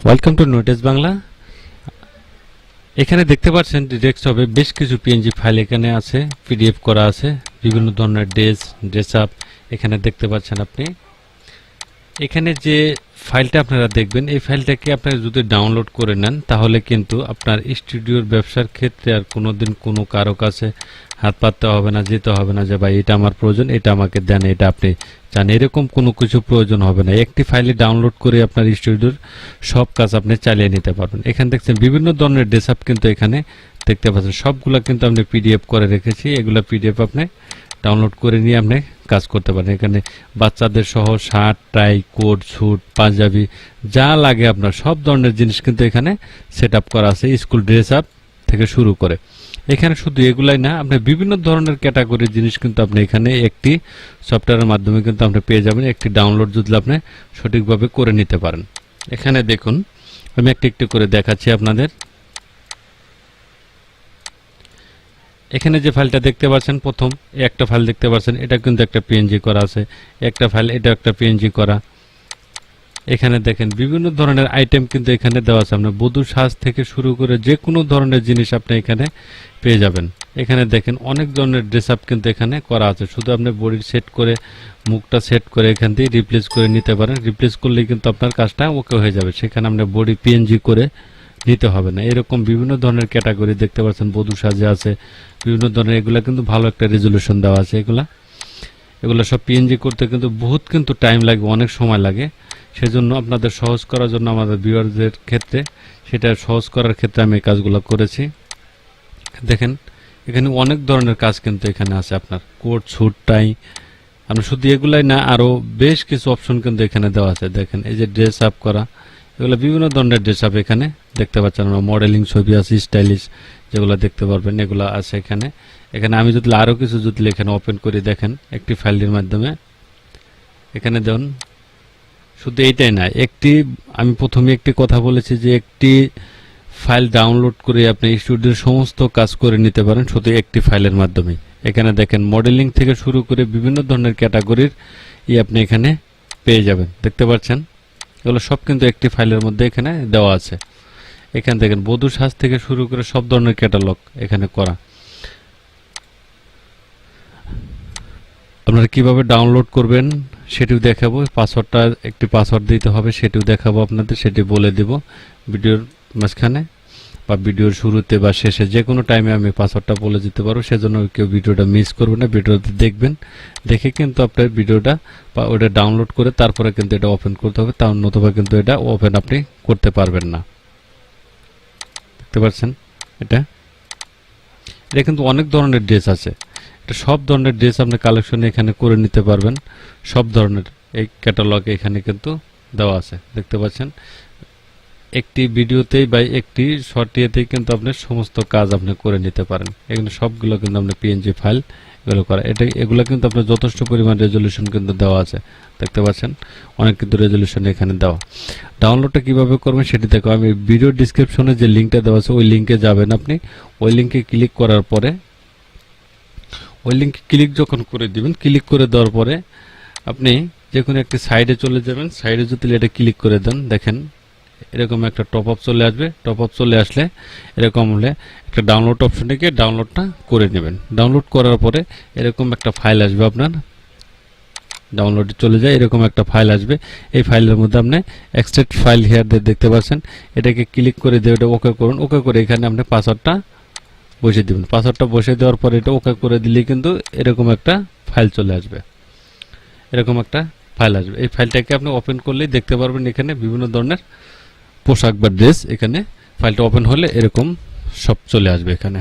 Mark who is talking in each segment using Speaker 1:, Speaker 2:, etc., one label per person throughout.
Speaker 1: Welcome to notice Bangla. এখানে দেখতে পাচ্ছেন ডেস্কটপে বেশ কিছু পিএনজি ফাইল এখানে আছে, পিডিএফ করা আছে, বিভিন্ন ধরনের ড্রেস আপ এখানে দেখতে পাচ্ছেন আপনি। এখানে যে ফাইলটা আপনারা দেখবেন, এই ফাইলটাকে আপনারা যদি ডাউনলোড করে নেন তাহলে কিন্তু আপনার স্টুডিওর ব্যবসার ক্ষেত্রে আর কোনোদিন কোনো কারো কাছে হাত পাততে হবে না, যেতে হবে না যে ভাই এটা আমার প্রয়োজন, এটা আমাকে দেন, এটা আপনি চান, এরকম কোনো কিছু প্রয়োজন হবে না। একটি ফাইলে ডাউনলোড করে আপনার স্টুডিওর সব কাজ আপনি চালিয়ে নিতে পারবেন। এখানে দেখছেন বিভিন্ন ধরনের ড্রেসআপ কিন্তু এখানে দেখতে পাচ্ছেন, সবগুলো কিন্তু আপনি পিডিএফ করে রেখেছি। এগুলো পিডিএফ আপনি ডাউনলোড করে নিয়ে আপনি কাজ করতে পারেন। এখানে বাচ্চাদের সহ শার্ট, টাই, কোট, স্যুট, পাঞ্জাবি যা লাগে আপনার সব ধরনের জিনিস কিন্তু এখানে সেট আপ করা আছে, স্কুল ড্রেস আপ থেকে শুরু করে। এখানে শুধু এগুলাই না, আপনি বিভিন্ন ধরনের ক্যাটাগরির জিনিস কিন্তু আপনি এখানে একটি সফটওয়্যারের মাধ্যমে কিন্তু আপনি পেয়ে যাবেন। একটি ডাউনলোড যদি আপনি সঠিকভাবে করে নিতে পারেন। এখানে দেখুন, আমি একটু একটু করে দেখাচ্ছি আপনাদের। এখানে যে ফাইলটা দেখতে পাচ্ছেন, প্রথম একটা ফাইল দেখতে পাচ্ছেন, এটা কিন্তু একটা পিএনজি করা আছে। একটা ফাইল, এটা একটা পিএনজি করা। এখানে দেখেন বিভিন্ন ধরনের আইটেম কিন্তু এখানে দেওয়া আছে। আপনার বধূ সাজ থেকে শুরু করে যে কোনো ধরনের জিনিস আপনি এখানে পেয়ে যাবেন। এখানে দেখেন অনেক ধরনের ড্রেস আপ কিন্তু এখানে করা আছে। শুধু আপনি বডি সেট করে, মুখটা সেট করে এখান থেকে রিপ্লেস করে নিতে পারেন। রিপ্লেস করলেই কিন্তু আপনার কাজটা ওকে হয়ে যাবে। সেখানে আপনি বডি পিএনজি করে নিতে হবে না। এরকম বিভিন্ন ধরনের ক্যাটাগরি দেখতে পাচ্ছেন, বধূ সাজে আছে বিভিন্ন ধরনের। এগুলা কিন্তু ভালো একটা রেজলিউশন দেওয়া আছে। এগুলা সব পিএনজি করতে কিন্তু বহুত কিন্তু টাইম লাগে, অনেক সময় লাগে। সেজন্য আপনাদের সহজ করার জন্য আমাদের ভিউয়ারদের ক্ষেত্রে, সেটা সহজ করার ক্ষেত্রে আমি এই কাজগুলো করেছি। দেখেন এখানে অনেক ধরনের কাজ কিন্তু এখানে আছে, আপনার কোট, স্যুট, টাই। আপনি শুধু এগুলাই না, আরও বেশ কিছু অপশন কিন্তু এখানে দেওয়া আছে। দেখেন এই যে ড্রেস আপ করা, এগুলো বিভিন্ন ধরনের ড্রেস আপ এখানে দেখতে পাচ্ছেন। আমরা মডেলিং ছবি আছে, স্টাইলিশ যেগুলো দেখতে পারবেন এগুলো আছে এখানে। এখানে আমি যদি আরও কিছু যদি এখানে ওপেন করি, দেখেন একটি ফাইলের মাধ্যমে এখানে দেখুন। শুধু এইটাই না, আমি প্রথমে একটি কথা বলেছি যে একটি ফাইল ডাউনলোড করে আপনি স্টুডিওর সমস্ত কাজ করে নিতে পারেন শুধু একটি ফাইলের মাধ্যমে। এখানে দেখেন মডেলিং থেকে শুরু করে বিভিন্ন ধরনের ক্যাটাগরির আপনি এখানে পেয়ে যাবেন, দেখতে পাচ্ছেন। এগুলো সব কিন্তু একটি ফাইলের মধ্যে এখানে দেওয়া আছে। এখানে দেখেন বধূ সাজ থেকে শুরু করে সব ধরনের ক্যাটালগ এখানে করা। আপনারা কিভাবে ডাউনলোড করবেন সেটিও দেখাবো। পাসওয়ার্ডটা একটি পাসওয়ার্ড দিতে হবে, সেটিও দেখাবো আপনাদের, সেটি বলে দেব ভিডিওর মাঝখানে বা ভিডিওর শুরুতে বা শেষে, যে কোনো টাইমে আমি পাসওয়ার্ডটা বলে দিতে পারবো। সেজন্য কেউ ভিডিওটা মিস করবে না, ভিডিওতে দেখবেন, দেখে কিন্তু আপনার ভিডিওটা বা ওটা ডাউনলোড করে তারপরে কিন্তু এটা ওপেন করতে হবে। তার নতুবা কিন্তু এটা ওপেন আপনি করতে পারবেন না। দেখতে পাচ্ছেন এটা কিন্তু অনেক ধরনের ড্রেস আছে। এটা সব ধরনের ড্রেস আপনি কালেকশনে এখানে করে নিতে পারবেন। সব ধরনের এই ক্যাটালগ এখানে কিন্তু দেওয়া আছে, দেখতে পাচ্ছেন। একটি ভিডিওতেই বা একটি শর্টিয়েতেই কিন্তু আপনি সমস্ত কাজ আপনি করে নিতে পারেন। এখানে সবগুলো কিন্তু আপনি পিএনজি ফাইল এগুলো করা। এগুলো কিন্তু আপনার যথেষ্ট পরিমাণ রেজলিউশন কিন্তু দেওয়া আছে, দেখতে পাচ্ছেন। অনেক কিন্তু রেজলিউশন এখানে দেওয়া। ডাউনলোডটা কিভাবে করবেন সেটি দেখো, আমি ভিডিও ডিসক্রিপশনে যে লিঙ্কটা দেওয়া আছে ওই লিঙ্কে যাবেন আপনি। ওই লিঙ্কে ক্লিক করার পরে, ওই লিঙ্কে ক্লিক যখন করে দিবেন, ক্লিক করে দেওয়ার পরে আপনি যে কোনো একটি সাইডে চলে যাবেন। সাইডে যদি এটা ক্লিক করে দেন, দেখেন এরকম একটা টপ আপ চলে আসবে। টপ আপ চলে আসলে এরকম হলে একটা ডাউনলোড অপশনে গিয়ে ডাউনলোডটা করে নেবেন। ডাউনলোড করার পরে এরকম একটা ফাইল আসবে, আপনার ডাউনলোডে চলে যায়, এরকম একটা ফাইল আসবে। এই ফাইলের মধ্যে আপনি এক্সট্রাক্ট ফাইল হিয়ার দেখতে পাচ্ছেন, এটাকে ক্লিক করে দিয়ে এটা ওকে করুন। ওকে করে এখানে আপনি পাসওয়ার্ডটা বসিয়ে দিবেন। পাসওয়ার্ডটা বসিয়ে দেওয়ার পরে এটা ওকে করে দিলেই কিন্তু এরকম একটা ফাইল চলে আসবে, এরকম একটা ফাইল আসবে। এই ফাইলটাকে আপনি ওপেন করলেই দেখতে পারবেন এখানে বিভিন্ন ধরনের পোশাক বা ড্রেস। এখানে ফাইলটা ওপেন হলে এরকম সব চলে আসবে এখানে।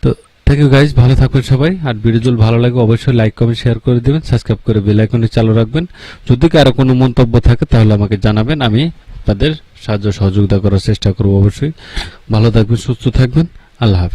Speaker 1: তো থ্যাংক ইউ গাইজ, ভালো থাকবেন সবাই। আর ভিডিও যদি ভালো লাগে অবশ্যই লাইক, কমেন্ট, শেয়ার করে দিবেন, সাবস্ক্রাইব করে বেল আইকনটি চালু রাখবেন। যদি কারো কোনো মন্তব্য থাকে তাহলে আমাকে জানাবেন, আমি আপনাদের সাহায্য সহযোগিতা করার চেষ্টা করব অবশ্যই। ভালো থাকবেন, সুস্থ থাকবেন, আল্লাহ হাফেজ।